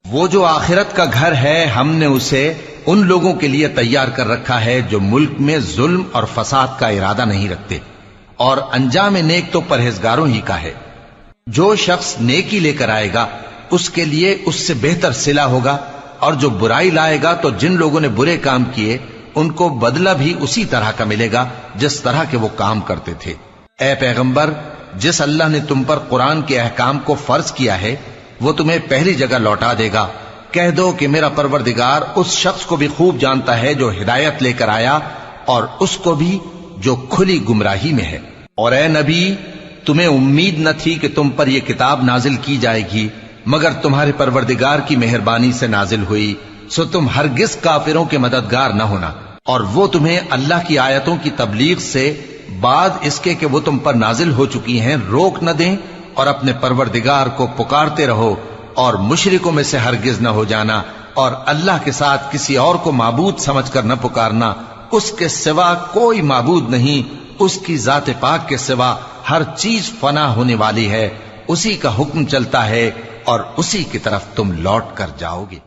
وہ جو آخرت کا گھر ہے ہم نے اسے ان لوگوں کے لیے تیار کر رکھا ہے جو ملک میں ظلم اور فساد کا ارادہ نہیں رکھتے، اور انجام نیک تو پرہیزگاروں ہی کا ہے۔ جو شخص نیکی لے کر آئے گا اس کے لیے اس سے بہتر صلہ ہوگا، اور جو برائی لائے گا تو جن لوگوں نے برے کام کیے ان کو بدلہ بھی اسی طرح کا ملے گا جس طرح کے وہ کام کرتے تھے۔ اے پیغمبر، جس اللہ نے تم پر قرآن کے احکام کو فرض کیا ہے وہ تمہیں پہلی جگہ لوٹا دے گا۔ کہہ دو کہ میرا پروردگار اس شخص کو بھی خوب جانتا ہے جو ہدایت لے کر آیا، اور اس کو بھی جو کھلی گمراہی میں ہے۔ اور اے نبی، تمہیں امید نہ تھی کہ تم پر یہ کتاب نازل کی جائے گی مگر تمہارے پروردگار کی مہربانی سے نازل ہوئی، سو تم ہرگز کافروں کے مددگار نہ ہونا، اور وہ تمہیں اللہ کی آیتوں کی تبلیغ سے بعد اس کے کہ وہ تم پر نازل ہو چکی ہیں روک نہ دیں، اور اپنے پروردگار کو پکارتے رہو اور مشرکوں میں سے ہرگز نہ ہو جانا، اور اللہ کے ساتھ کسی اور کو معبود سمجھ کر نہ پکارنا۔ اس کے سوا کوئی معبود نہیں، اس کی ذات پاک کے سوا ہر چیز فنا ہونے والی ہے، اسی کا حکم چلتا ہے اور اسی کی طرف تم لوٹ کر جاؤ گے۔